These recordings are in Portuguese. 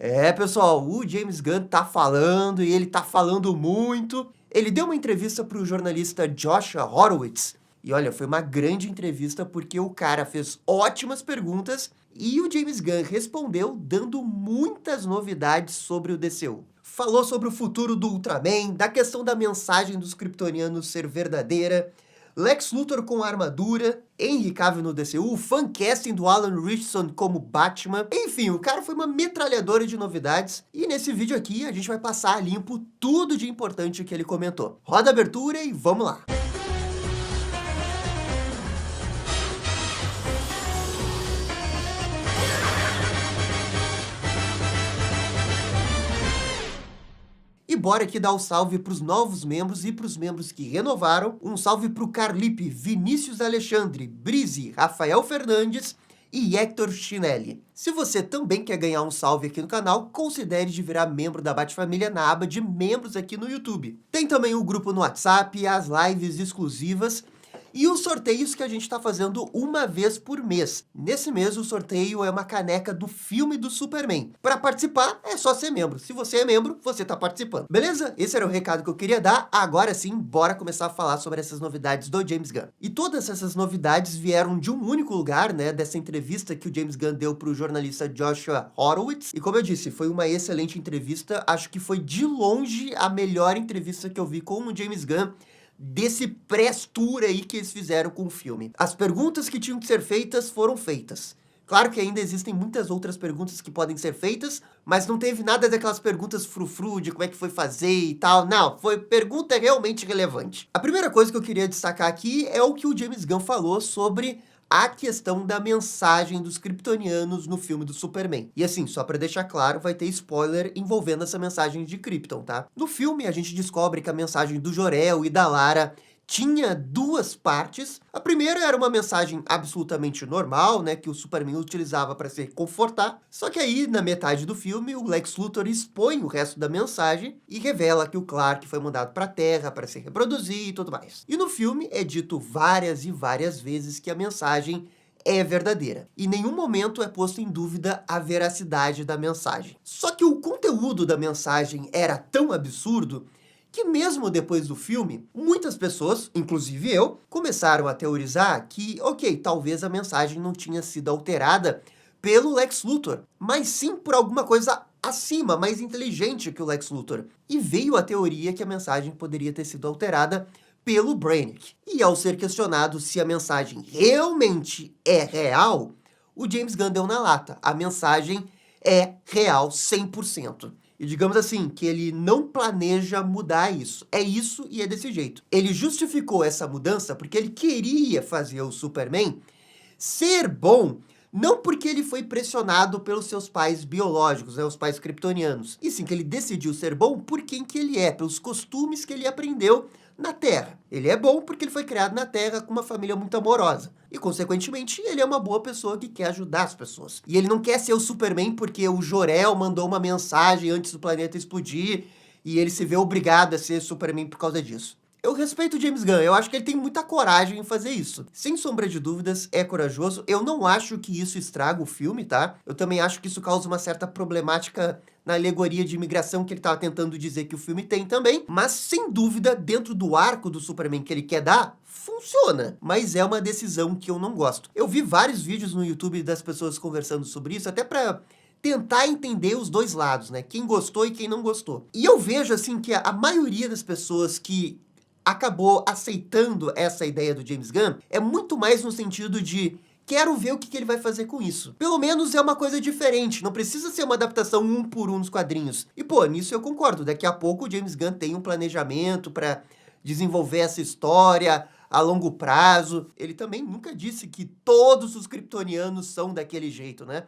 É, pessoal, o James Gunn tá falando e ele tá falando muito. Ele deu uma entrevista para o jornalista Josh Horowitz. E olha, foi uma grande entrevista porque o cara fez ótimas perguntas e o James Gunn respondeu dando muitas novidades sobre o DCU. Falou sobre o futuro do Ultraman, da questão da mensagem dos kryptonianos ser verdadeira, Lex Luthor com armadura, Henry Cavill no DCU, fancasting do Alan Ritchson como Batman. Enfim, o cara foi uma metralhadora de novidades. E nesse vídeo aqui a gente vai passar a limpo tudo de importante que ele comentou. Roda a abertura e vamos lá! E bora aqui dar um salve para os novos membros e para os membros que renovaram. Um salve para o Carlipe, Vinícius Alexandre, Brise, Rafael Fernandes e Hector Chinelli. Se você também quer ganhar um salve aqui no canal, considere de virar membro da Batfamília na aba de membros aqui no YouTube. Tem também o grupo no WhatsApp, as lives exclusivas e os sorteios que a gente está fazendo uma vez por mês. Nesse mês, o sorteio é uma caneca do filme do Superman. Para participar, é só ser membro. Se você é membro, você está participando. Beleza? Esse era o recado que eu queria dar. Agora sim, bora começar a falar sobre essas novidades do James Gunn. E todas essas novidades vieram de um único lugar, né? Dessa entrevista que o James Gunn deu para o jornalista Joshua Horowitz. E como eu disse, foi uma excelente entrevista. Acho que foi de longe a melhor entrevista que eu vi com o James Gunn desse pré-tour aí que eles fizeram com o filme. As perguntas que tinham que ser feitas foram feitas. Claro que ainda existem muitas outras perguntas que podem ser feitas, mas não teve nada daquelas perguntas frufru de como é que foi fazer e tal. Não, foi pergunta realmente relevante. A primeira coisa que eu queria destacar aqui é o que o James Gunn falou sobre a questão da mensagem dos kryptonianos no filme do Superman. E assim, só para deixar claro, vai ter spoiler envolvendo essa mensagem de Krypton, tá? No filme, a gente descobre que a mensagem do Jor-El e da Lara tinha duas partes. A primeira era uma mensagem absolutamente normal, né, que o Superman utilizava para se confortar. Só que aí, na metade do filme, o Lex Luthor expõe o resto da mensagem e revela que o Clark foi mandado para a Terra para se reproduzir e tudo mais. E no filme é dito várias e várias vezes que a mensagem é verdadeira. Em nenhum momento é posto em dúvida a veracidade da mensagem. Só que o conteúdo da mensagem era tão absurdo que mesmo depois do filme, muitas pessoas, inclusive eu, começaram a teorizar que, ok, talvez a mensagem não tinha sido alterada pelo Lex Luthor, mas sim por alguma coisa acima, mais inteligente que o Lex Luthor. E veio a teoria que a mensagem poderia ter sido alterada pelo Brainiac. E ao ser questionado se a mensagem realmente é real, o James Gunn deu na lata. A mensagem é real 100%. E digamos assim, que ele não planeja mudar isso. É isso e é desse jeito. Ele justificou essa mudança porque ele queria fazer o Superman ser bom, não porque ele foi pressionado pelos seus pais biológicos, né, os pais kryptonianos. E sim que ele decidiu ser bom por quem que ele é, pelos costumes que ele aprendeu na Terra. Ele é bom porque ele foi criado na Terra com uma família muito amorosa. E, consequentemente, ele é uma boa pessoa que quer ajudar as pessoas. E ele não quer ser o Superman porque o Jor-El mandou uma mensagem antes do planeta explodir e ele se vê obrigado a ser Superman por causa disso. Eu respeito o James Gunn, eu acho que ele tem muita coragem em fazer isso. Sem sombra de dúvidas, é corajoso. Eu não acho que isso estraga o filme, tá? Eu também acho que isso causa uma certa problemática na alegoria de imigração que ele estava tentando dizer que o filme tem também. Mas, sem dúvida, dentro do arco do Superman que ele quer dar, funciona. Mas é uma decisão que eu não gosto. Eu vi vários vídeos no YouTube das pessoas conversando sobre isso, até pra tentar entender os dois lados, né? Quem gostou e quem não gostou. E eu vejo, assim, que a maioria das pessoas que acabou aceitando essa ideia do James Gunn é muito mais no sentido de quero ver o que ele vai fazer com isso. Pelo menos é uma coisa diferente, não precisa ser uma adaptação um por um nos quadrinhos. E pô, nisso eu concordo, daqui a pouco o James Gunn tem um planejamento para desenvolver essa história a longo prazo. Ele também nunca disse que todos os kryptonianos são daquele jeito, né?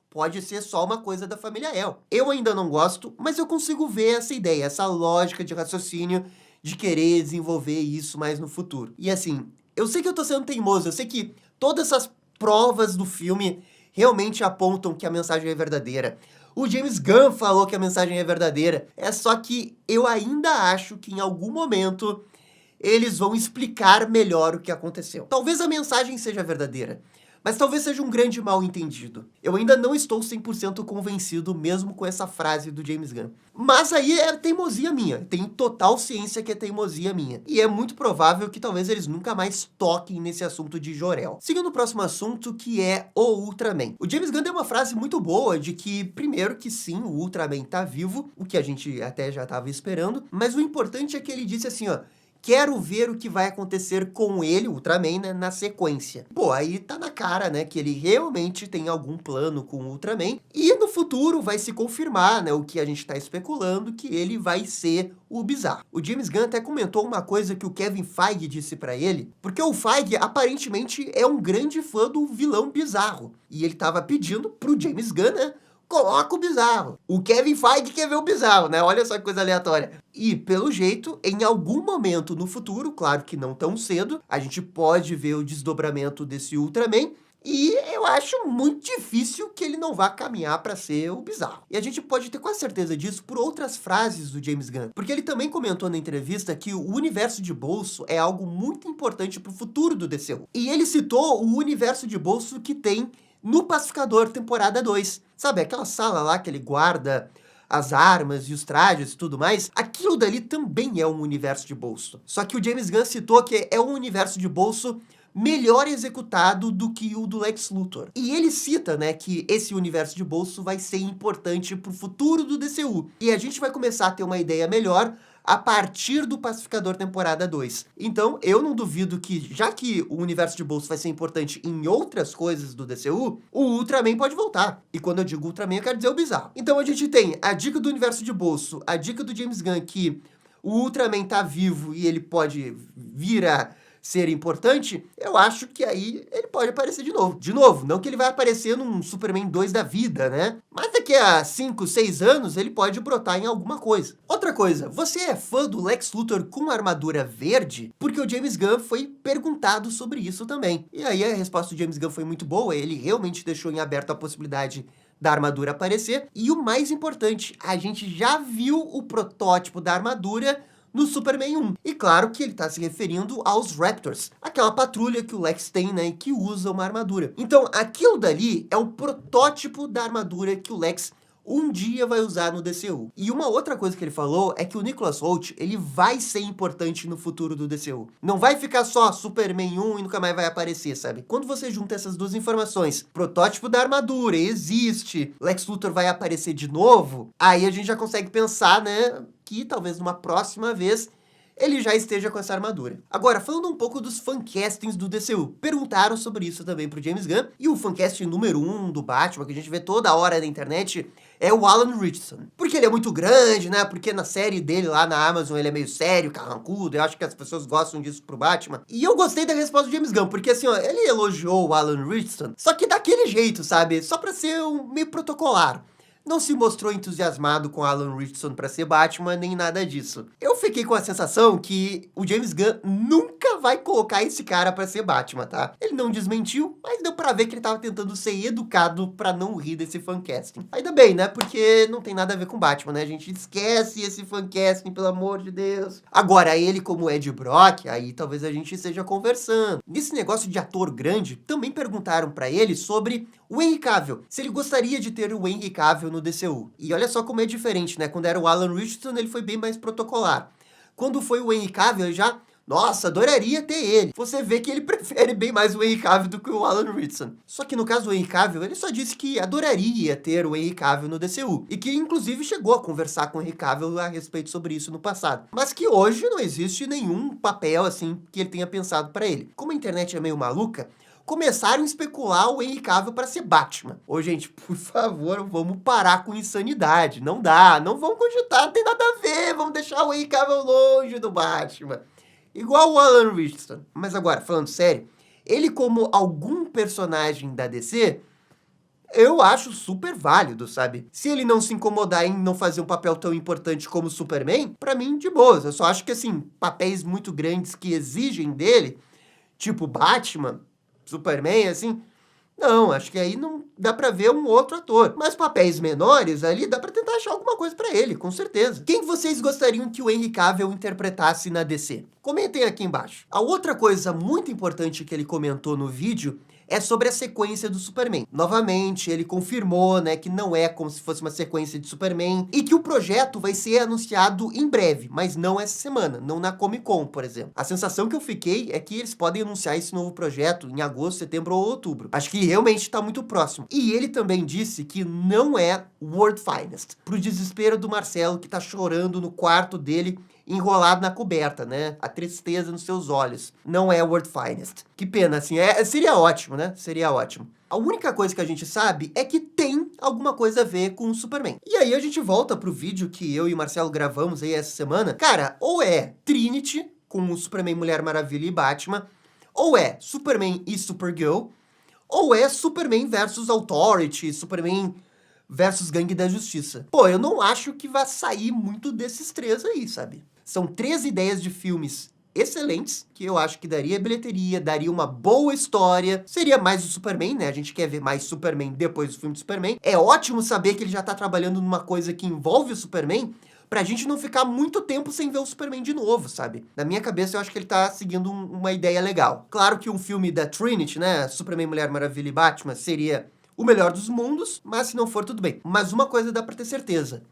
Pode ser só uma coisa da família El. Eu ainda não gosto, mas eu consigo ver essa ideia, essa lógica de raciocínio de querer desenvolver isso mais no futuro. E assim, eu sei que eu tô sendo teimoso, eu sei que todas essas provas do filme realmente apontam que a mensagem é verdadeira. O James Gunn falou que a mensagem é verdadeira. É só que eu ainda acho que em algum momento eles vão explicar melhor o que aconteceu. Talvez a mensagem seja verdadeira, Mas talvez seja um grande mal-entendido. Eu ainda não estou 100% convencido mesmo com essa frase do James Gunn. Mas aí é teimosia minha, tenho total ciência que é teimosia minha. E é muito provável que talvez eles nunca mais toquem nesse assunto de Jor-El. Seguindo o próximo assunto, que é o Ultraman. O James Gunn deu uma frase muito boa de que, primeiro, que sim, o Ultraman tá vivo, o que a gente até já tava esperando, mas o importante é que ele disse assim, ó, quero ver o que vai acontecer com ele, o Ultraman, né, na sequência. Pô, aí tá na cara, né, que ele realmente tem algum plano com o Ultraman, e no futuro vai se confirmar, né, o que a gente tá especulando, que ele vai ser o Bizarro. O James Gunn até comentou uma coisa que o Kevin Feige disse pra ele, porque o Feige aparentemente é um grande fã do vilão Bizarro, e ele tava pedindo pro James Gunn, né, coloca o Bizarro. O Kevin Feige quer ver o Bizarro, né? Olha só que coisa aleatória. E, pelo jeito, em algum momento no futuro, claro que não tão cedo, a gente pode ver o desdobramento desse Ultraman, e eu acho muito difícil que ele não vá caminhar para ser o Bizarro. E a gente pode ter quase certeza disso por outras frases do James Gunn. Porque ele também comentou na entrevista que o universo de bolso é algo muito importante para o futuro do DCU. E ele citou o universo de bolso que tem no Pacificador, temporada 2. Sabe, aquela sala lá que ele guarda as armas e os trajes e tudo mais, aquilo dali também é um universo de bolso. Só que o James Gunn citou que é um universo de bolso melhor executado do que o do Lex Luthor. E ele cita, né, que esse universo de bolso vai ser importante pro futuro do DCU. E a gente vai começar a ter uma ideia melhor a partir do Pacificador temporada 2. Então, eu não duvido que, já que o universo de bolso vai ser importante em outras coisas do DCU, o Ultraman pode voltar. E quando eu digo Ultraman, eu quero dizer o Bizarro. Então a gente tem a dica do universo de bolso, a dica do James Gunn que o Ultraman tá vivo e ele pode vir a ser importante, eu acho que aí ele pode aparecer de novo. De novo, não que ele vai aparecer num Superman 2 da vida, né? Mas daqui a 5, 6 anos, ele pode brotar em alguma coisa. Outra coisa, você é fã do Lex Luthor com armadura verde? Porque o James Gunn foi perguntado sobre isso também. E aí a resposta do James Gunn foi muito boa, ele realmente deixou em aberto a possibilidade da armadura aparecer. E o mais importante, a gente já viu o protótipo da armadura no Superman 1. E claro que ele tá se referindo aos Raptors, aquela patrulha que o Lex tem, né, e que usa uma armadura. Então, aquilo dali é o protótipo da armadura que o Lex um dia vai usar no DCU. E uma outra coisa que ele falou é que o Nicholas Hoult, ele vai ser importante no futuro do DCU. Não vai ficar só Superman 1 e nunca mais vai aparecer, sabe? Quando você junta essas duas informações, protótipo da armadura existe, Lex Luthor vai aparecer de novo, aí a gente já consegue pensar, né, que talvez numa próxima vez ele já esteja com essa armadura. Agora, falando um pouco dos fancastings do DCU. Perguntaram sobre isso também pro James Gunn, e o fancasting número 1 do Batman, que a gente vê toda hora na internet, é o Alan Ritchson. Porque ele é muito grande, né? Porque na série dele lá na Amazon ele é meio sério, carrancudo, eu acho que as pessoas gostam disso pro Batman. E eu gostei da resposta do James Gunn, porque assim, ó, ele elogiou o Alan Ritchson, só que daquele jeito, sabe? Só pra ser meio protocolar. Não se mostrou entusiasmado com Alan Ritchson para ser Batman, nem nada disso. Eu fiquei com a sensação que o James Gunn nunca vai colocar esse cara para ser Batman, tá? Ele não desmentiu, mas deu pra ver que ele tava tentando ser educado para não rir desse fancasting. Ainda bem, né? Porque não tem nada a ver com Batman, né? A gente esquece esse fancasting, pelo amor de Deus. Agora, ele como Ed Brock, aí talvez a gente esteja conversando. Nesse negócio de ator grande, também perguntaram para ele sobre o Henry Cavill, se ele gostaria de ter o Henry Cavill no DCU. E olha só como é diferente, né? Quando era o Alan Ritchson, ele foi bem mais protocolar. Quando foi o Henry Cavill, ele já... Nossa, adoraria ter ele. Você vê que ele prefere bem mais o Henry Cavill do que o Alan Ritchson. Só que no caso do Henry Cavill, ele só disse que adoraria ter o Henry Cavill no DCU. E que inclusive chegou a conversar com o Henry Cavill a respeito sobre isso no passado. Mas que hoje não existe nenhum papel assim que ele tenha pensado para ele. Como a internet é meio maluca, começaram a especular o Henry Cavill para ser Batman. Ô, gente, por favor, vamos parar com insanidade. Não dá, não vamos cogitar, não tem nada a ver. Vamos deixar o Henry Cavill longe do Batman. Igual o Alan Ritchson. Mas agora, falando sério, ele como algum personagem da DC, eu acho super válido, sabe? Se ele não se incomodar em não fazer um papel tão importante como o Superman, pra mim, de boas. Eu só acho que, assim, papéis muito grandes que exigem dele, tipo Batman, Superman, assim... Não, acho que aí não dá pra ver um outro ator. Mas papéis menores, ali dá pra tentar achar alguma coisa pra ele, com certeza. Quem vocês gostariam que o Henry Cavill interpretasse na DC? Comentem aqui embaixo. A outra coisa muito importante que ele comentou no vídeo é sobre a sequência do Superman. Novamente, ele confirmou, né, que não é como se fosse uma sequência de Superman e que o projeto vai ser anunciado em breve, mas não essa semana, não na Comic Con, por exemplo. A sensação que eu fiquei é que eles podem anunciar esse novo projeto em agosto, setembro ou outubro. Acho que realmente está muito próximo. E ele também disse que não é World Finest, pro desespero do Marcelo, que tá chorando no quarto dele, enrolado na coberta, né? A tristeza nos seus olhos. Não é World Finest. Que pena, assim, seria ótimo, né? Seria ótimo. A única coisa que a gente sabe é que tem alguma coisa a ver com o Superman. E aí a gente volta pro vídeo que eu e o Marcelo gravamos aí essa semana. Cara, ou é Trinity, com o Superman, Mulher Maravilha e Batman, ou é Superman e Supergirl, ou é Superman versus Authority, Superman versus Gangue da Justiça. Pô, eu não acho que vai sair muito desses três aí, sabe? São 3 ideias de filmes excelentes, que eu acho que daria bilheteria, daria uma boa história. Seria mais o Superman, né? A gente quer ver mais Superman depois do filme do Superman. É ótimo saber que ele já tá trabalhando numa coisa que envolve o Superman, pra gente não ficar muito tempo sem ver o Superman de novo, sabe? Na minha cabeça, eu acho que ele tá seguindo uma ideia legal. Claro que um filme da Trinity, né? Superman, Mulher Maravilha e Batman, seria o melhor dos mundos, mas se não for, tudo bem. Mas uma coisa dá pra ter certeza.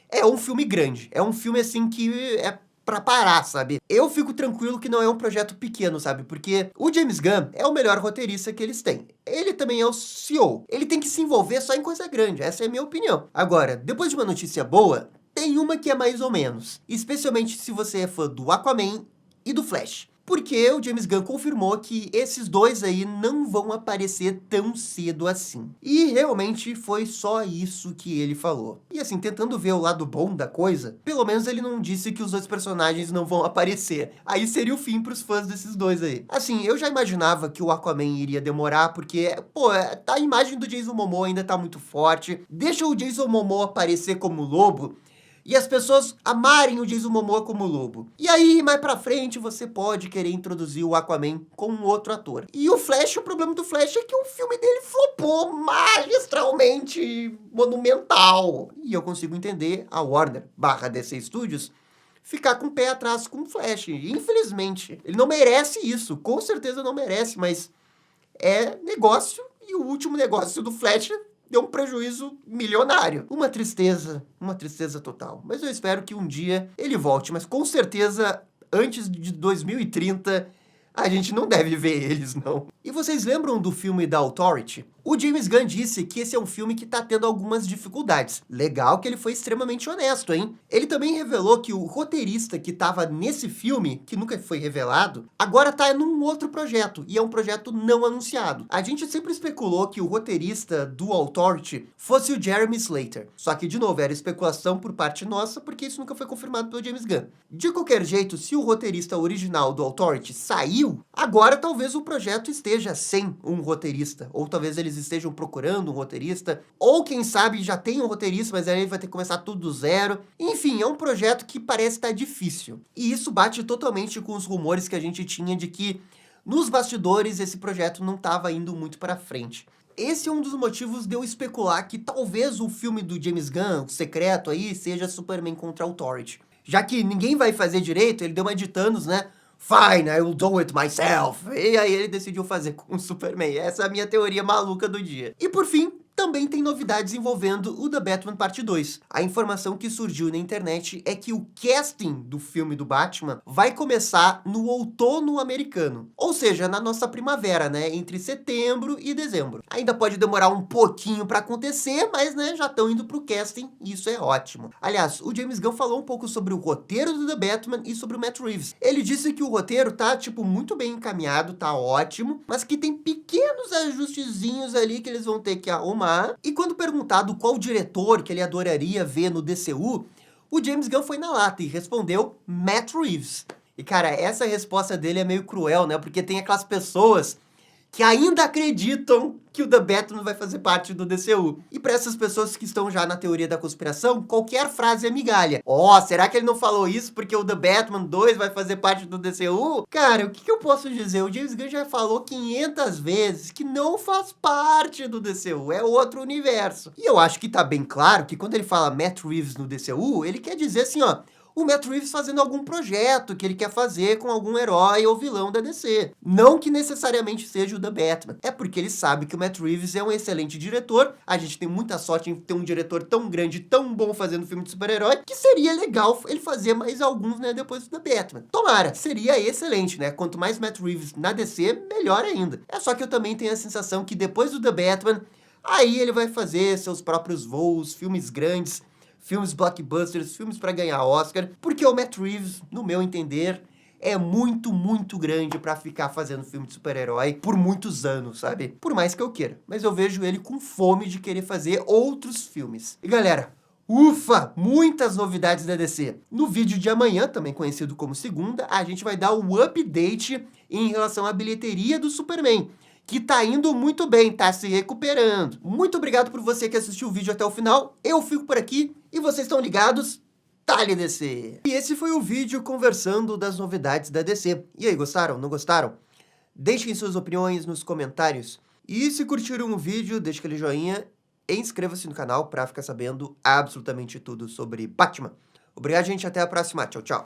É um filme grande. É um filme, assim, que é pra parar, sabe? Eu fico tranquilo que não é um projeto pequeno, sabe? Porque o James Gunn é o melhor roteirista que eles têm. Ele também é o CEO. Ele tem que se envolver só em coisa grande. Essa é a minha opinião. Agora, depois de uma notícia boa, tem uma que é mais ou menos. Especialmente se você é fã do Aquaman e do Flash. Porque o James Gunn confirmou que esses dois aí não vão aparecer tão cedo assim. E realmente foi só isso que ele falou. E assim, tentando ver o lado bom da coisa, pelo menos ele não disse que os dois personagens não vão aparecer. Aí seria o fim pros fãs desses dois aí. Assim, eu já imaginava que o Aquaman iria demorar, porque, pô, a imagem do Jason Momoa ainda tá muito forte. Deixa o Jason Momoa aparecer como lobo, e as pessoas amarem o Jason Momoa como lobo. E aí, mais pra frente, você pode querer introduzir o Aquaman com um outro ator. E o Flash, o problema do Flash é que o filme dele flopou magistralmente monumental. E eu consigo entender a Warner / DC Studios ficar com o pé atrás com o Flash. Infelizmente, ele não merece isso. Com certeza não merece, mas é negócio. E o último negócio do Flash deu um prejuízo milionário. Uma tristeza total. Mas eu espero que um dia ele volte, mas com certeza antes de 2030 a gente não deve ver eles, não. E vocês lembram do filme da Authority? O James Gunn disse que esse é um filme que tá tendo algumas dificuldades. Legal que ele foi extremamente honesto, hein? Ele também revelou que o roteirista que tava nesse filme, que nunca foi revelado, agora tá num outro projeto, e é um projeto não anunciado. A gente sempre especulou que o roteirista do Authority fosse o Jeremy Slater. Só que, de novo, era especulação por parte nossa, porque isso nunca foi confirmado pelo James Gunn. De qualquer jeito, se o roteirista original do Authority saiu, agora talvez o projeto esteja sem um roteirista, ou talvez eles estejam procurando um roteirista, ou quem sabe já tem um roteirista, mas aí vai ter que começar tudo do zero. Enfim, é um projeto que parece estar difícil. E isso bate totalmente com os rumores que a gente tinha de que, nos bastidores, esse projeto não estava indo muito para frente. Esse é um dos motivos de eu especular que talvez o filme do James Gunn, o secreto aí, seja Superman contra Authority. Já que ninguém vai fazer direito, ele deu uma de Thanos, né? Fine, I will do it myself. E aí ele decidiu fazer com o Superman. Essa é a minha teoria maluca do dia. E por fim, também tem novidades envolvendo o The Batman Parte 2. A informação que surgiu na internet é que o casting do filme do Batman vai começar no outono americano. Ou seja, na nossa primavera, né? Entre setembro e dezembro. Ainda pode demorar um pouquinho pra acontecer, mas né, já estão indo pro casting e isso é ótimo. Aliás, o James Gunn falou um pouco sobre o roteiro do The Batman e sobre o Matt Reeves. Ele disse que o roteiro tá, muito bem encaminhado, tá ótimo, mas que tem pequenos ajustezinhos ali que eles vão ter que arrumar. E quando perguntado qual diretor que ele adoraria ver no DCU, o James Gunn foi na lata e respondeu Matt Reeves. E cara, essa resposta dele é meio cruel, né? Porque tem aquelas pessoas que ainda acreditam que o The Batman vai fazer parte do DCU. E para essas pessoas que estão já na teoria da conspiração, qualquer frase é migalha. Será que ele não falou isso porque o The Batman 2 vai fazer parte do DCU? Cara, o que eu posso dizer? O James Gunn já falou 500 vezes que não faz parte do DCU, é outro universo. E eu acho que tá bem claro que quando ele fala Matt Reeves no DCU, ele quer dizer assim, o Matt Reeves fazendo algum projeto que ele quer fazer com algum herói ou vilão da DC. Não que necessariamente seja o The Batman. É porque ele sabe que o Matt Reeves é um excelente diretor. A gente tem muita sorte em ter um diretor tão grande, tão bom fazendo filme de super-herói, que seria legal ele fazer mais alguns, né, depois do The Batman. Tomara, seria excelente, né? Quanto mais Matt Reeves na DC, melhor ainda. É só que eu também tenho a sensação que depois do The Batman, aí ele vai fazer seus próprios voos, filmes grandes, filmes blockbusters, filmes para ganhar Oscar, porque o Matt Reeves, no meu entender, é muito, muito grande pra ficar fazendo filme de super-herói por muitos anos, sabe? Por mais que eu queira. Mas eu vejo ele com fome de querer fazer outros filmes. E galera, ufa! Muitas novidades da DC. No vídeo de amanhã, também conhecido como segunda, a gente vai dar o update em relação à bilheteria do Superman, que tá indo muito bem, tá se recuperando. Muito obrigado por você que assistiu o vídeo até o final. Eu fico por aqui e vocês estão ligados? Dale DC! E esse foi o vídeo conversando das novidades da DC. E aí, gostaram? Não gostaram? Deixem suas opiniões nos comentários. E se curtiram o vídeo, deixe aquele joinha e inscreva-se no canal para ficar sabendo absolutamente tudo sobre Batman. Obrigado, gente. Até a próxima. Tchau, tchau.